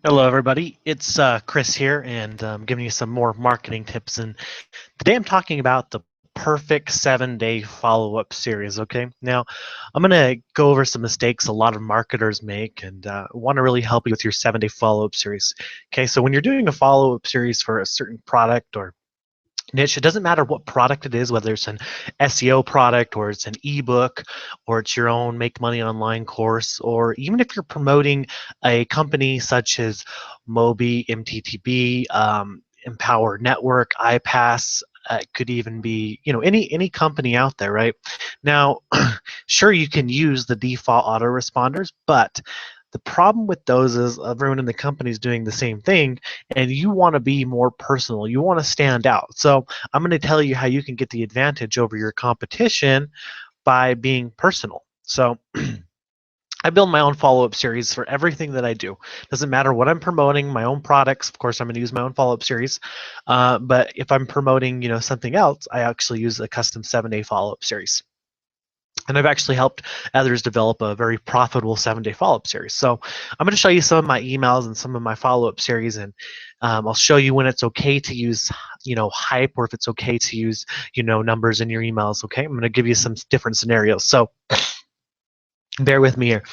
Hello, everybody. It's Chris here, and giving you some more marketing tips. And today I'm talking about the perfect 7-day follow-up series. Okay, now I'm going to go over some mistakes a lot of marketers make, and want to really help you with your 7-day follow-up series. Okay, so when you're doing a follow-up series for a certain product or niche, it doesn't matter what product it is, whether it's an SEO product or it's an ebook or it's your own make money online course, or even if you're promoting a company such as Moby, MTTB, Empower Network, iPass. It could even be, any company out there, right? Now, sure, you can use the default autoresponders, but the problem with those is everyone in the company is doing the same thing, and you want to be more personal. You want to stand out. So I'm going to tell you how you can get the advantage over your competition by being personal. So I build my own follow-up series for everything that I do. Doesn't matter what I'm promoting, my own products. Of course, I'm going to use my own follow-up series. But if I'm promoting, something else, I actually use a custom 7-day follow-up series. And I've actually helped others develop a very profitable 7-day follow-up series. So I'm going to show you some of my emails and some of my follow-up series, and I'll show you when it's okay to use, hype, or if it's okay to use, numbers in your emails. Okay, I'm going to give you some different scenarios. So bear with me here.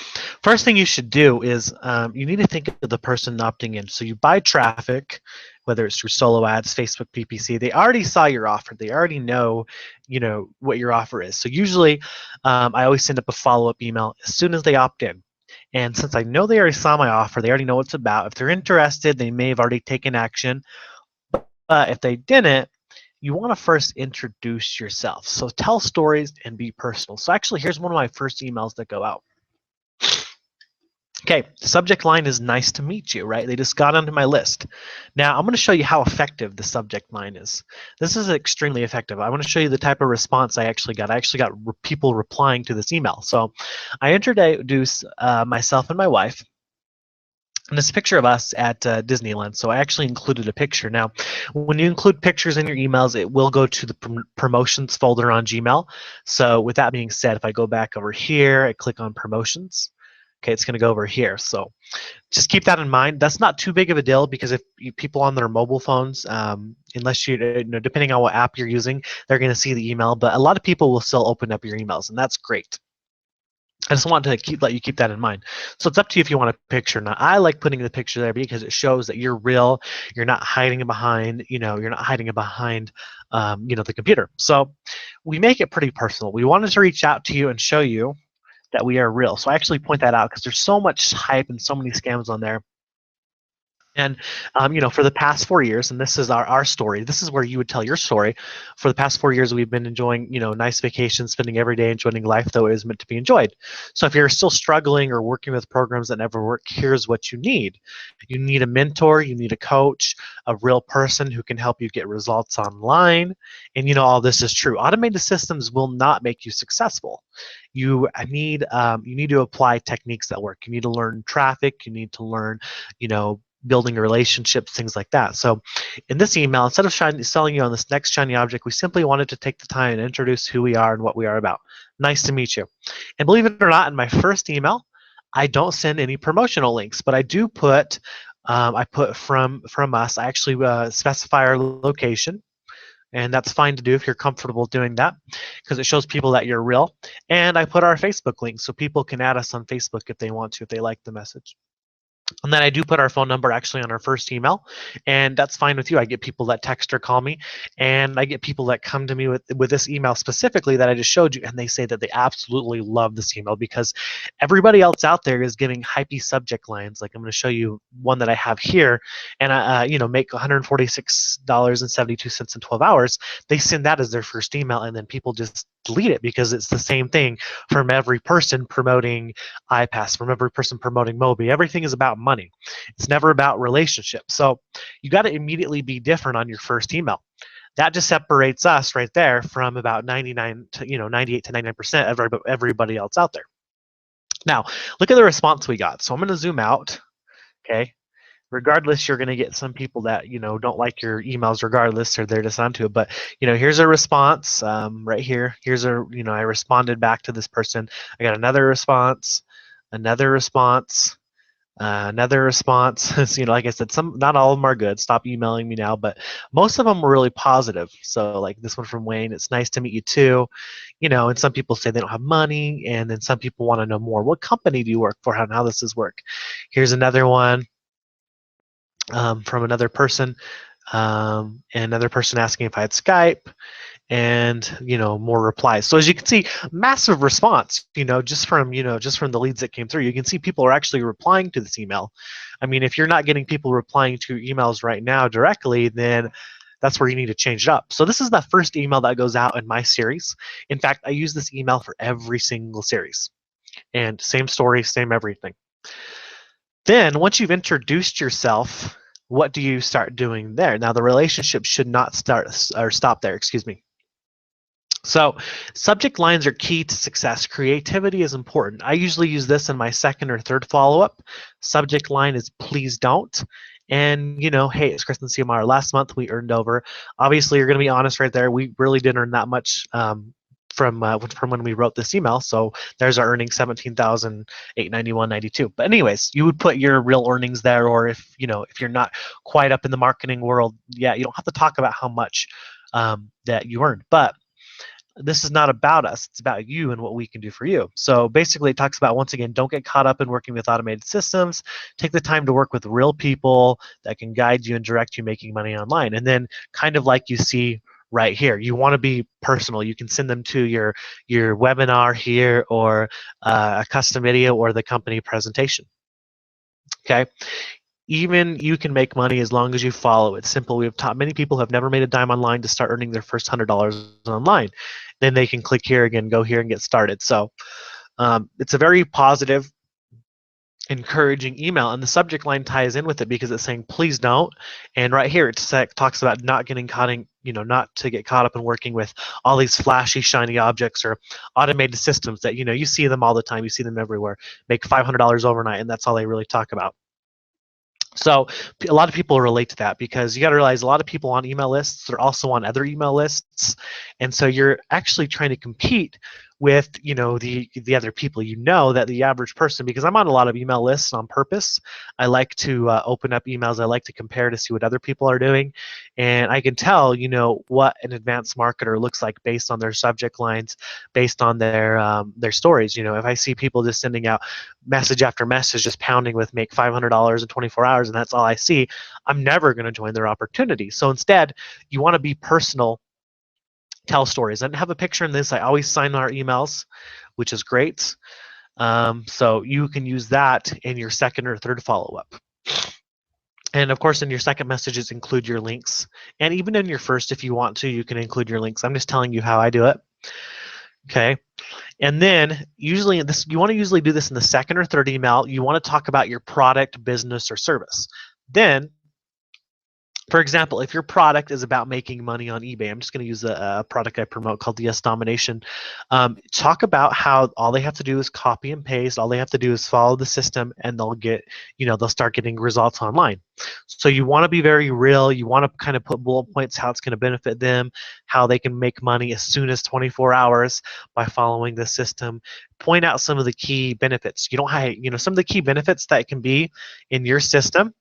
First thing you should do is you need to think of the person opting in. So you buy traffic, whether it's through solo ads, Facebook PPC. They already saw your offer. They already know, what your offer is. So usually, I always send up a follow-up email as soon as they opt in. And since I know they already saw my offer, they already know what it's about. If they're interested, they may have already taken action. But if they didn't, you want to first introduce yourself. So tell stories and be personal. So actually, here's one of my first emails that go out. Okay, subject line is nice to meet you, right? They just got onto my list. Now, I'm going to show you how effective the subject line is. This is extremely effective. I want to show you the type of response I actually got. I actually got people replying to this email. So I introduce myself and my wife. And this picture of us at Disneyland. So I actually included a picture. Now, when you include pictures in your emails, it will go to the promotions folder on Gmail. So with that being said, if I go back over here, I click on promotions. Okay, it's going to go over here. So just keep that in mind. That's not too big of a deal because if people on their mobile phones, unless depending on what app you're using, they're going to see the email. But a lot of people will still open up your emails, and that's great. I just want to let you keep that in mind. So it's up to you if you want a picture or not. I like putting the picture there because it shows that you're real. You're not hiding it behind, you're not hiding it behind, the computer. So we make it pretty personal. We wanted to reach out to you and show you that we are real. So I actually point that out because there's so much hype and so many scams on there. And for the past 4 years, and this is our story. This is where you would tell your story. For the past 4 years, we've been enjoying nice vacations, spending every day enjoying life though it is meant to be enjoyed. So if you're still struggling or working with programs that never work, here's what you need. You need a mentor. You need a coach, a real person who can help you get results online. And all this is true. Automated systems will not make you successful. You need to apply techniques that work. You need to learn traffic. You need to learn, building relationships, things like that. So in this email, instead of selling you on this next shiny object, we simply wanted to take the time and introduce who we are and what we are about. Nice to meet you. And believe it or not, in my first email, I don't send any promotional links, but I do put, I put from us. I actually specify our location. And that's fine to do if you're comfortable doing that because it shows people that you're real. And I put our Facebook link so people can add us on Facebook if they want to, if they like the message. And then I do put our phone number actually on our first email, and that's fine with you. I get people that text or call me, and I get people that come to me with this email specifically that I just showed you, and they say that they absolutely love this email because everybody else out there is giving hypey subject lines. Like I'm going to show you one that I have here, and make $146.72 in 12 hours. They send that as their first email, and then people just delete it because it's the same thing from every person promoting iPass, from every person promoting Moby. Everything is about money. It's never about relationships. So you got to immediately be different on your first email. That just separates us right there from about 99 to 98 to 99% of everybody else out there. Now, look at the response we got. So I'm going to zoom out. Okay. Regardless, you're going to get some people that don't like your emails regardless, or they're just onto it. But here's a response right here. Here's I responded back to this person. I got another response, Another response is, like I said, not all of them are good. Stop emailing me now, but most of them were really positive. So like this one from Wayne, it's nice to meet you too. And some people say they don't have money, and then some people want to know more. What company do you work for? How does this work? Here's another one from another person, and another person asking if I had Skype, and more replies. So as you can see, massive response, just from the leads that came through. You can see people are actually replying to this email. I mean, if you're not getting people replying to your emails right now directly, then that's where you need to change it up. So this is the first email that goes out in my series. In fact, I use this email for every single series, and same story, same everything. Then once you've introduced yourself, what do you start doing there? Now the relationship should not stop there, excuse me. So subject lines are key to success. Creativity is important. I usually use this in my second or third follow-up. Subject line is please don't. And, hey, it's Kristen CMR. Last month we earned over. Obviously, you're going to be honest right there. We really didn't earn that much from when we wrote this email. So there's our earnings, $17,891.92. But anyways, you would put your real earnings there, or if you're not quite up in the marketing world, yeah, you don't have to talk about how much that you earned. But this is not about us. It's about you and what we can do for you. So basically it talks about, once again, don't get caught up in working with automated systems. Take the time to work with real people that can guide you and direct you making money online. And then kind of like you see right here, you want to be personal. You can send them to your webinar here, or a custom video, or the company presentation. Okay. Even you can make money as long as you follow it. Simple. We have taught many people who have never made a dime online to start earning their first $100 online. Then they can click here again, go here and get started. So it's a very positive, encouraging email, and the subject line ties in with it because it's saying please don't. And right here it talks about not getting caught in, not to get caught up in working with all these flashy, shiny objects or automated systems that you see them all the time. You see them everywhere. Make $500 overnight, and that's all they really talk about. So a lot of people relate to that, because you got to realize a lot of people on email lists are also on other email lists, and so you're actually trying to compete with the other people. That the average person, because I'm on a lot of email lists on purpose. I like to open up emails. I like to compare to see what other people are doing, and I can tell what an advanced marketer looks like based on their subject lines, based on their stories. If I see people just sending out message after message, just pounding with make $500 in 24 hours, and that's all I see, I'm never going to join their opportunity. So instead, you want to be personal, tell stories. I have a picture in this. I always sign our emails, which is great. So you can use that in your second or third follow-up. And of course, in your second messages, include your links. And even in your first, if you want to, you can include your links. I'm just telling you how I do it. Okay. And then usually you want to usually do this in the second or third email. You want to talk about your product, business, or service. Then, for example, if your product is about making money on eBay, I'm just going to use a product I promote called DS Domination. Talk about how all they have to do is copy and paste. All they have to do is follow the system, and they'll get, they'll start getting results online. So you want to be very real. You want to kind of put bullet points how it's going to benefit them, how they can make money as soon as 24 hours by following the system. Point out some of the key benefits. You don't have, some of the key benefits that can be in your system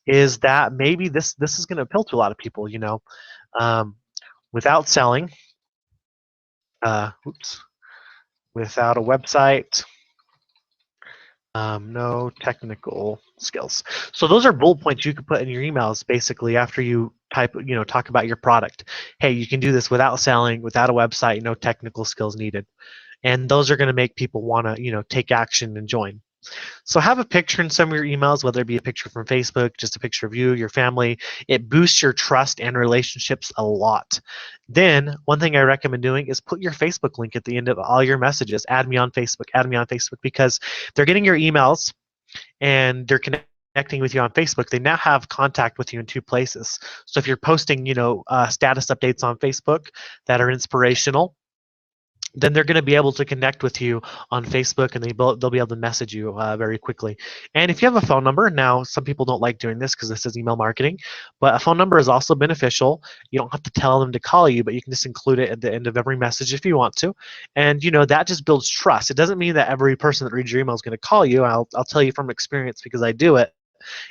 is that maybe this is going to appeal to a lot of people, without selling, without a website, no technical skills. So those are bullet points you could put in your emails basically after you talk about your product. Hey, you can do this without selling, without a website, no technical skills needed. And those are going to make people want to, take action and join. So have a picture in some of your emails, whether it be a picture from Facebook, just a picture of you, your family. It boosts your trust and relationships a lot. Then one thing I recommend doing is put your Facebook link at the end of all your messages. Add me on Facebook, because they're getting your emails and they're connecting with you on Facebook. They now have contact with you in two places. So if you're posting, status updates on Facebook that are inspirational, then they're going to be able to connect with you on Facebook, and they'll be able to message you very quickly. And if you have a phone number, now some people don't like doing this because this is email marketing, but a phone number is also beneficial. You don't have to tell them to call you, but you can just include it at the end of every message if you want to. And that just builds trust. It doesn't mean that every person that reads your email is going to call you. I'll tell you from experience, because I do it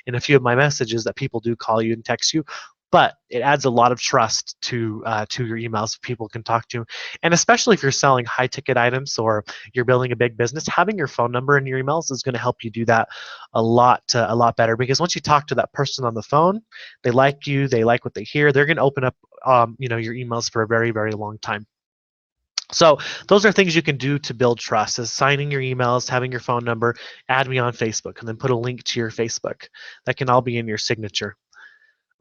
in a few of my messages, that people do call you and text you, but it adds a lot of trust to your emails. People can talk to, and especially if you're selling high ticket items or you're building a big business, having your phone number in your emails is going to help you do that a lot better. Because once you talk to that person on the phone, they like you, they like what they hear, they're going to open up your emails for a very, very long time. So those are things you can do to build trust: is signing your emails, having your phone number, add me on Facebook, and then put a link to your Facebook. That can all be in your signature.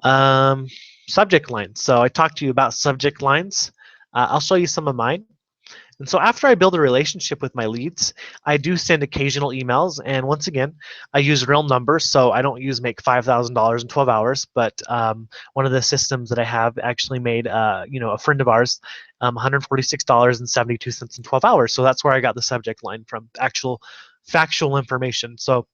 Um, Subject lines. So I talked to you about subject lines. I'll show you some of mine. And so after I build a relationship with my leads, I do send occasional emails. And once again, I use real numbers. So I don't use make $5,000 in 12 hours, but one of the systems that I have actually made, a friend of ours, $146.72 in 12 hours. So that's where I got the subject line from, actual factual information. So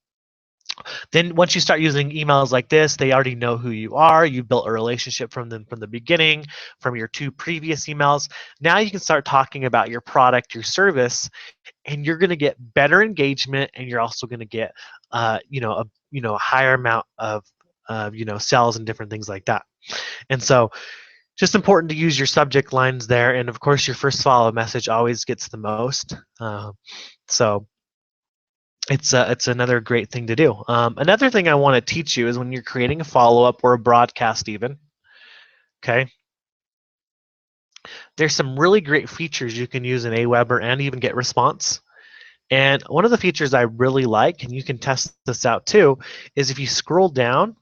then once you start using emails like this, they already know who you are. You built a relationship from them from the beginning, from your 2 previous emails. Now you can start talking about your product, your service, and you're going to get better engagement, and you're also going to get a higher amount of sales and different things like that. And so just important to use your subject lines there, and of course your first follow message always gets the most. So it's another great thing to do. Another thing I want to teach you is when you're creating a follow-up or a broadcast even, okay, there's some really great features you can use in Aweber and even GetResponse. And one of the features I really like, and you can test this out too, is if you scroll down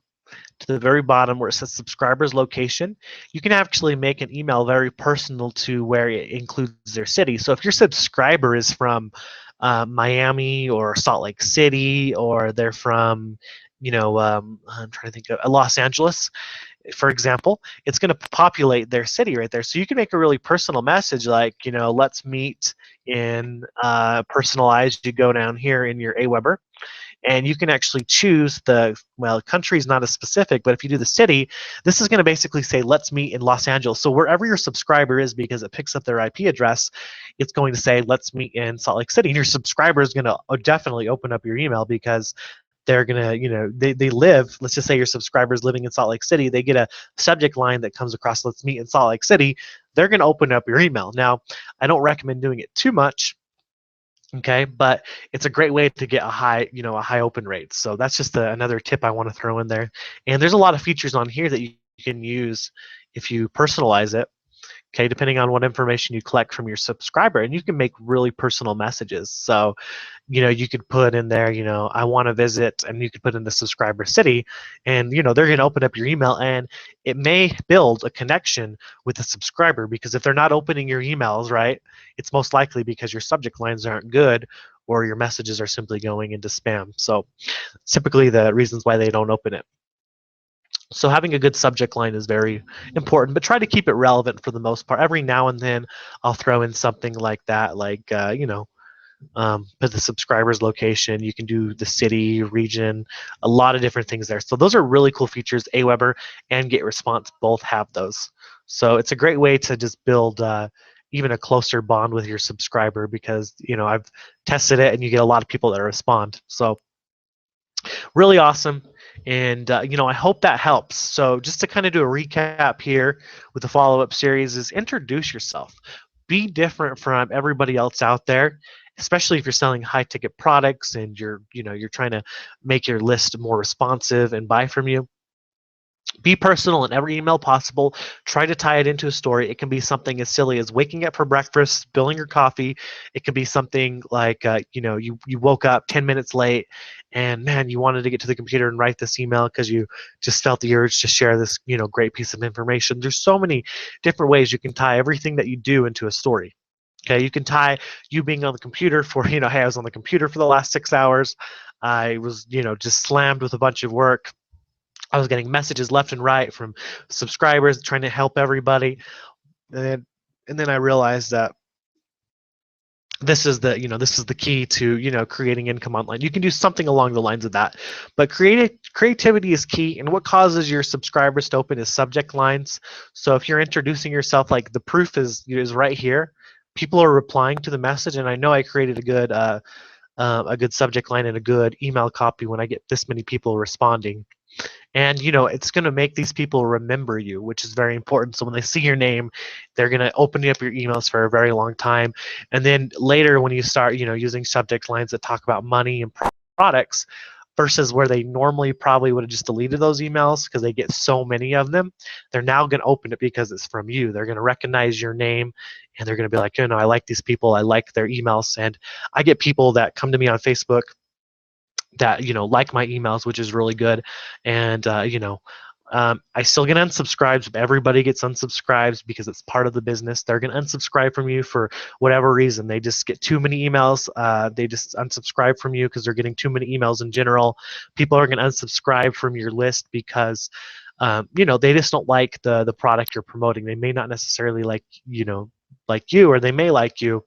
to the very bottom where it says subscribers location, you can actually make an email very personal to where it includes their city. So if your subscriber is from Miami or Salt Lake City, or they're from, I'm trying to think of Los Angeles, for example, it's going to populate their city right there. So you can make a really personal message like, let's meet in personalized. You go down here in your Aweber, and you can actually choose country is not as specific, but if you do the city, this is going to basically say, let's meet in Los Angeles. So wherever your subscriber is, because it picks up their IP address, it's going to say, let's meet in Salt Lake City. And your subscriber is going to definitely open up your email, because they're going to, they live, let's just say your subscriber is living in Salt Lake City, they get a subject line that comes across, let's meet in Salt Lake City, they're going to open up your email. Now, I don't recommend doing it too much, okay, but it's a great way to get a high open rate. So that's just another tip I want to throw in there. And there's a lot of features on here that you can use if you personalize it, okay, depending on what information you collect from your subscriber, and you can make really personal messages. So you could put in there, I want to visit, and you could put in the subscriber city, and they're going to open up your email, and it may build a connection with the subscriber, because if they're not opening your emails, right, it's most likely because your subject lines aren't good, or your messages are simply going into spam. So typically the reasons why they don't open it. So having a good subject line is very important, but try to keep it relevant for the most part. Every now and then I'll throw in something like that, like put the subscriber's location. You can do the city, region, a lot of different things there. So those are really cool features. Aweber and GetResponse both have those. So it's a great way to just build even a closer bond with your subscriber, because I've tested it and you get a lot of people that respond. So really awesome. And I hope that helps. So just to kind of do a recap here with the follow-up series is introduce yourself. Be different from everybody else out there, especially if you're selling high ticket products and you're trying to make your list more responsive and buy from you. Be personal in every email possible. Try to tie it into a story. It can be something as silly as waking up for breakfast, spilling your coffee. It could be something like, you woke up 10 minutes late and, man, you wanted to get to the computer and write this email because you just felt the urge to share this, great piece of information. There's so many different ways you can tie everything that you do into a story. Okay, you can tie you being on the computer for, hey, I was on the computer for the last 6 hours. I was, just slammed with a bunch of work. I was getting messages left and right from subscribers trying to help everybody. And then I realized that this is the this is the key to creating income online. You can do something along the lines of that, but creativity is key. And what causes your subscribers to open is subject lines. So if you're introducing yourself, like the proof is right here. People are replying to the message, and I know I created a good subject line and a good email copy when I get this many people responding. And it's going to make these people remember you, which is very important. So when they see your name, they're going to open up your emails for a very long time. And then later, when you start using subject lines that talk about money and products, versus where they normally probably would have just deleted those emails because they get so many of them, they're now going to open it because it's from you. They're going to recognize your name, and they're going to be like, I like these people, I like their emails. And I get people that come to me on Facebook that like my emails, which is really good. And I still get unsubscribes. Everybody gets unsubscribes because it's part of the business. They're going to unsubscribe from you for whatever reason. They just get too many emails. They just unsubscribe from you because they're getting too many emails in general. People are going to unsubscribe from your list because they just don't like the product you're promoting. They may not necessarily like you, or they may like you,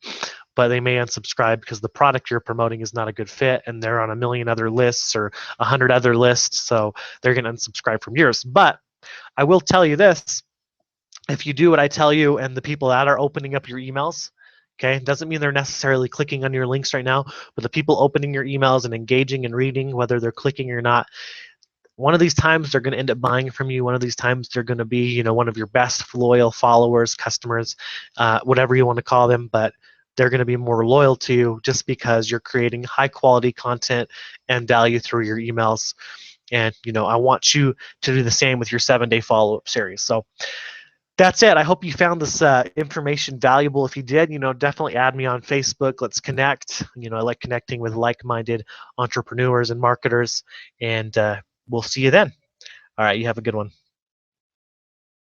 but they may unsubscribe because the product you're promoting is not a good fit, and they're on a million other lists or 100 other lists, so they're going to unsubscribe from yours. But I will tell you this: if you do what I tell you, and the people that are opening up your emails, okay, doesn't mean they're necessarily clicking on your links right now, but the people opening your emails and engaging and reading, whether they're clicking or not, one of these times they're going to end up buying from you. One of these times they're going to be, one of your best loyal followers, customers, whatever you want to call them, but they're going to be more loyal to you just because you're creating high quality content and value through your emails. And I want you to do the same with your 7-day follow-up series. So that's it. I hope you found this information valuable. If you did, definitely add me on Facebook. Let's connect. I like connecting with like-minded entrepreneurs and marketers, and we'll see you then. All right, you have a good one.